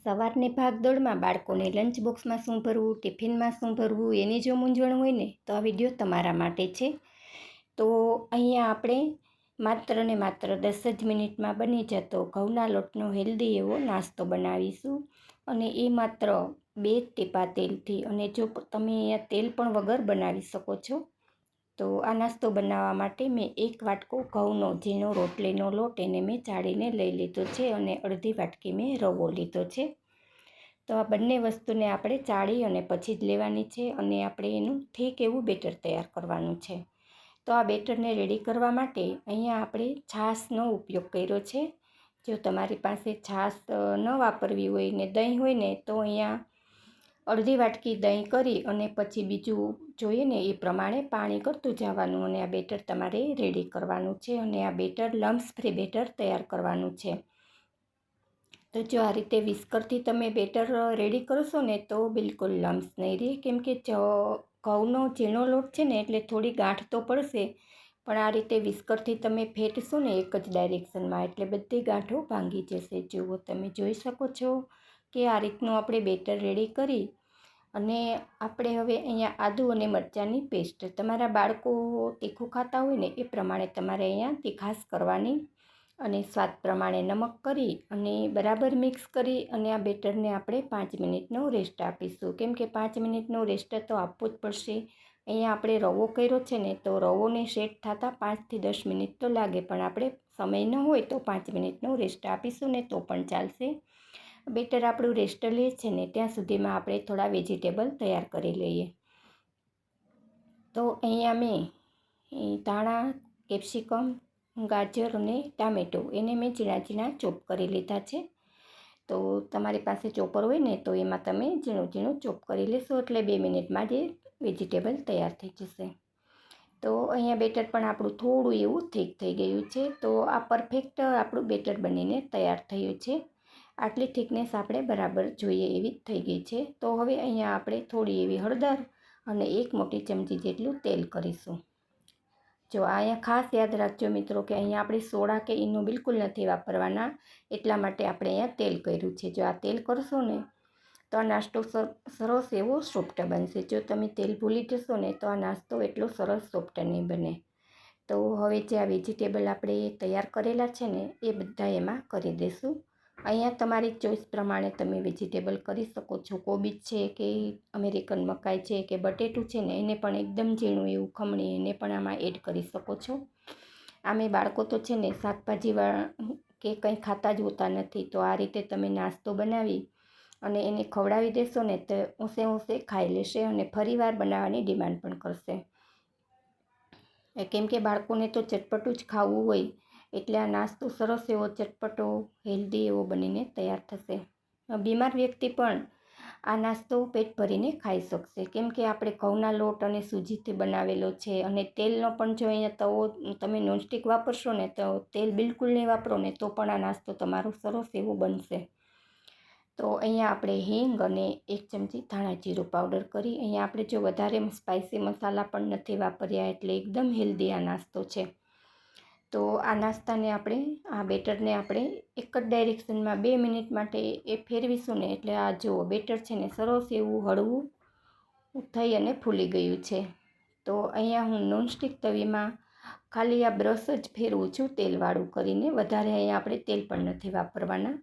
સવારની ભાગદોડમાં બાળકોને લંચ બોક્સમાં શું ભરવું, ટિફિનમાં શું ભરવું એની જો મૂંઝવણ હોય ને તો આ વિડીયો તમારા માટે છે. તો અહીંયા આપણે માત્ર ને માત્ર 10 જ મિનિટમાં બની જતો ઘઉંના લોટનો હેલ્ધી એવો નાસ્તો બનાવીશું, અને એ માત્ર 2 ટીપા તેલથી. અને જો તમે અહીંયા તેલ પણ વગર બનાવી શકો છો. તો આ નાસ્તો બનાવવા માટે મેં 1 વાટકો ઘઉંનો ઝીણો રોટલીનો લોટ એને મેં ચાળીને લઈ લીધો છે, અને અડધી વાટકી મેં રવો લીધો છે. તો આ બંને વસ્તુને આપણે ચાળી અને પછી જ લેવાની છે, અને આપણે એનું ઠીક એવું બેટર તૈયાર કરવાનું છે. તો આ બેટરને રેડી કરવા માટે અહીંયા આપણે છાશનો ઉપયોગ કર્યો છે. જો તમારી પાસે છાશ ન વાપરવી હોય ને દહીં હોય ને તો અહીંયા અડધી વાટકી દહીં કરી અને પછી બીજું જોઈએ ને એ પ્રમાણે પાણી કરતું જવાનું, અને આ બેટર તમારે રેડી કરવાનું છે. અને આ બેટર લમ્સ ફ્રી બેટર તૈયાર કરવાનું છે. તો જો આ રીતે વિસ્કરથી તમે બેટર રેડી કરશો ને તો બિલકુલ લમ્સ નહીં રહે, કેમ કે ઘઉંનો ઝીણો લોટ છે ને એટલે થોડી ગાંઠ તો પડશે, પણ આ રીતે વિસ્કરથી તમે ફેટશો ને એક જ ડાયરેક્શનમાં એટલે બધી ગાંઠો ભાંગી જશે. જુઓ, તમે જોઈ શકો છો કે આ રીતનું આપણે બેટર રેડી કરી અને આપણે હવે અહીંયા આદુ અને મરચાંની પેસ્ટ, તમારા બાળકો તીખું ખાતા હોય ને એ પ્રમાણે તમારે અહીંયા તીખાશ કરવાની, અને સ્વાદ પ્રમાણે નમક કરી અને બરાબર મિક્સ કરી અને આ બેટરને આપણે 5 મિનિટનો રેસ્ટ આપીશું, કેમ કે 5 મિનિટનો રેસ્ટ તો આપવો જ પડશે. અહીંયા આપણે રવો કર્યો છે ને તો રવોને સેટ થતાં 5 થી 10 મિનિટ તો લાગે, પણ આપણે સમય ન હોય તો 5 મિનિટનો રેસ્ટ આપીશું ને તો પણ ચાલશે. બેટર આપણું રેસ્ટ લે છે ને ત્યાં સુધીમાં આપણે થોડા વેજીટેબલ તૈયાર કરી લઈએ. તો અહીંયા મેં ધાણા, કેપ્સિકમ, ગાજર અને ટામેટો એને મેં ઝીણા ઝીણા ચોપ કરી લીધા છે. તો તમારી પાસે ચોપર હોય ને તો એમાં તમે ઝીણું ઝીણું ચોપ કરી લેશો એટલે 2 મિનિટમાં જ વેજીટેબલ તૈયાર થઈ જશે. તો અહીંયા બેટર પણ આપણું થોડું એવું થીક થઈ ગયું છે. તો આ પરફેક્ટ આપણું બેટર બનીને તૈયાર થયું છે. આટલી થિકનેસ આપણે બરાબર જોઈએ એવી થઈ ગઈ છે. તો હવે અહીંયા આપણે થોડી એવી હળદર અને 1 મોટી ચમચી જેટલું તેલ કરીશું. જો અહીંયા ખાસ યાદ રાખજો મિત્રો કે અહીંયા આપણે સોડા કે ઈનો બિલકુલ નથી વાપરવાના, એટલા માટે આપણે અહીંયા તેલ કર્યું છે. જો આ તેલ કરશો ને તો આ નાસ્તો સરસ એવો સોફ્ટ બનશે. જો તમે તેલ ભૂલી જશો ને તો આ નાસ્તો એટલો સરસ સોફ્ટ નહીં બને. તો હવે જે આ વેજીટેબલ આપણે તૈયાર કરેલા છે ને એ બધા એમાં કરી દઈશું. અહીંયા તમારી ચોઈસ પ્રમાણે તમે વેજીટેબલ કરી શકો છો. કોબીજ છે કે અમેરિકન મકાઈ છે કે બટેટું છે ને એને પણ એકદમ ઝીણું એવું ખમણી એને પણ આમાં એડ કરી શકો છો. આમે બાળકો તો છે ને શાકભાજીવાળા કે કંઈ ખાતા જ હોતા નથી, તો આ રીતે તમે નાસ્તો બનાવી અને એને ખવડાવી દેશો ને તો ઊંસે ખાઈ લેશે અને ફરીવાર બનાવવાની ડિમાન્ડ પણ કરશે. કેમ કે બાળકોને તો ચટપટું જ ખાવું હોય, એટલે આ નાસ્તો સરસ એવો ચટપટો હેલ્ધી એવો બનીને તૈયાર થશે. બીમાર વ્યક્તિ પણ આ નાસ્તો પેટ ભરીને ખાઈ શકશે, કેમ કે આપણે ઘઉંના લોટ અને સૂજીથી બનાવેલો છે. અને તેલનો પણ જો અહીંયા તવો તમે નોનસ્ટિક વાપરશો ને તો તેલ બિલકુલ નહીં વાપરો ને તો પણ આ નાસ્તો તમારો સરસ એવો બનશે. તો અહીંયા આપણે હિંગ અને 1 ચમચી ધાણા જીરું પાવડર કરી, અહીંયા આપણે જો વધારે સ્પાઇસી મસાલા પણ નથી વાપર્યા, એટલે એકદમ હેલ્ધી આ નાસ્તો છે. તો આ નાસ્તાને આપણે આ બેટરને આપણે એક જ ડાયરેક્શનમાં 2 મિનિટ માટે એ ફેરવીશું ને એટલે આ જુઓ બેટર છે ને સરસ એવું હળવું થઈ અને ફૂલી ગયું છે. તો અહીંયા હું નોનસ્ટિક તવીમાં ખાલી આ બ્રશ જ ફેરવું છું તેલવાળું કરીને, વધારે અહીંયા આપણે તેલ પણ નથી વાપરવાના.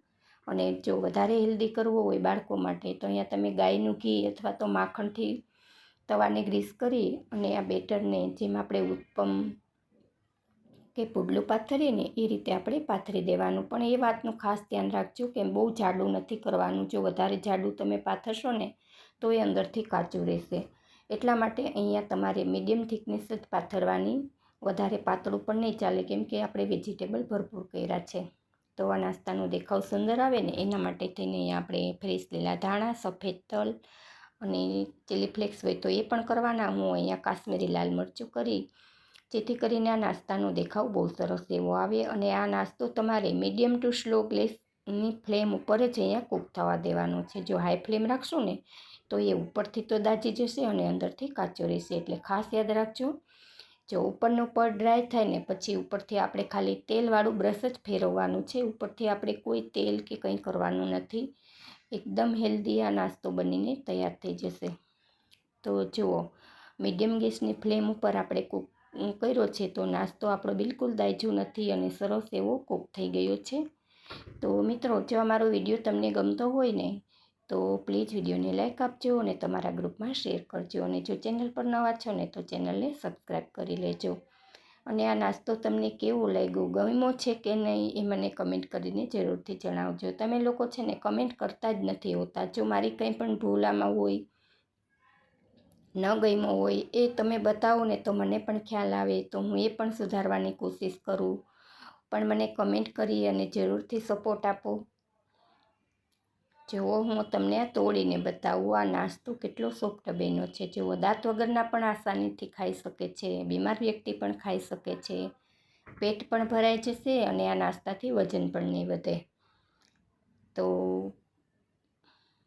અને જો વધારે હેલ્ધી કરવો હોય બાળકો માટે તો અહીંયા તમે ગાયનું ઘી અથવા તો માખણથી તવાને ગ્રીસ કરી અને આ બેટરને જેમ આપણે ઉત્પમ કે પુડલું પાથરીએ ને એ રીતે આપણે પાથરી દેવાનું. પણ એ વાતનું ખાસ ધ્યાન રાખજો કે બહુ જાડું નથી કરવાનું. જો વધારે જાડું તમે પાથરશો ને તો એ અંદરથી કાચું રહેશે. એટલા માટે અહીંયા તમારે મીડિયમ થિકનેસ જ પાથરવાની, વધારે પાતળું પણ નહીં ચાલે, કેમ કે આપણે વેજીટેબલ ભરપૂર કર્યા છે. તો આ નાસ્તાનો દેખાવ સુંદર આવે ને એના માટે થઈને અહીંયા આપણે ફ્રેશ લીલા ધાણા, સફેદ તલ અને ચીલી ફ્લેક્સ હોય તો એ પણ કરવાના. હું અહીંયા કાશ્મીરી લાલ મરચું કરી, જેથી કરીને આ નાસ્તાનો દેખાવ બહુ સરસ એવો આવે. અને આ નાસ્તો તમારે મીડિયમ ટુ સ્લો ગેસની ફ્લેમ ઉપર જ અહીંયા કૂક થવા દેવાનો છે. જો હાઈ ફ્લેમ રાખશો ને તો એ ઉપરથી તો દાજી જશે અને અંદરથી કાચો રહેશે, એટલે ખાસ યાદ રાખજો. જો ઉપરનું ઉપર ડ્રાય થાય ને પછી ઉપરથી આપણે ખાલી તેલવાળું બ્રશ જ ફેરવવાનું છે, ઉપરથી આપણે કોઈ તેલ કે કંઈ કરવાનું નથી. એકદમ હેલ્ધી આ નાસ્તો બનીને તૈયાર થઈ જશે. તો જુઓ, મીડિયમ ગેસની ફ્લેમ ઉપર આપણે કૂક કર્યો છે તો નાસ્તો આપણો બિલકુલ દાયજો નથી અને સરસ એવો કૂક થઈ ગયો છે. તો મિત્રો, જો અમારો વિડીયો તમને ગમતો હોય ને તો પ્લીઝ વિડીયોને લાઈક આપજો અને તમારા ગ્રુપમાં શેર કરજો. અને જો ચેનલ પર નવા છો ને તો ચેનલને સબસ્ક્રાઈબ કરી લેજો. અને આ નાસ્તો તમને કેવો લાગ્યો, ગમ્યો છે કે નહીં એ મને કમેન્ટ કરીને જરૂરથી જણાવજો. તમે લોકો છે ને કમેન્ટ કરતા જ નથી હોતા. જો મારી કંઈ પણ ભૂલ આમાં હોય, ન ગમ્યો હોય એ તમે બતાવો ને તો મને પણ ખ્યાલ આવે, તો હું એ પણ સુધારવાની કોશિશ કરું. પણ મને કમેન્ટ કરી અને જરૂરથી સપોર્ટ આપો. જુઓ, હું તમને આ તોડીને બતાવું. આ નાસ્તો કેટલો સોફ્ટ બન્યો છે. જુઓ, દાંત વગરના પણ આસાનીથી ખાઈ શકે છે, બીમાર વ્યક્તિ પણ ખાઈ શકે છે, પેટ પણ ભરાઈ જશે અને આ નાસ્તાથી વજન પણ નહીં વધે. તો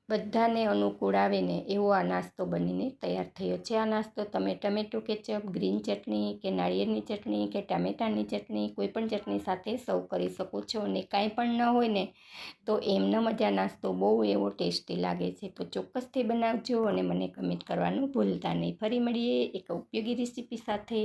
બધાને અનુકૂળ આવે ને એવો આ નાસ્તો બનીને તૈયાર થયો છે. આ નાસ્તો તમે ટમેટો કેચઅપ, ગ્રીન ચટણી કે નાળિયેરની ચટણી કે ટામેટાની ચટણી કોઈ પણ ચટણી સાથે સર્વ કરી શકો છો. અને કાંઈ પણ ન હોય ને તો એમનો જ આ નાસ્તો બહુ એવો ટેસ્ટી લાગે છે. તો ચોક્કસથી બનાવજો અને મને કમેન્ટ કરવાનું ભૂલતા નહીં. ફરી મળીએ એક ઉપયોગી રેસીપી સાથે.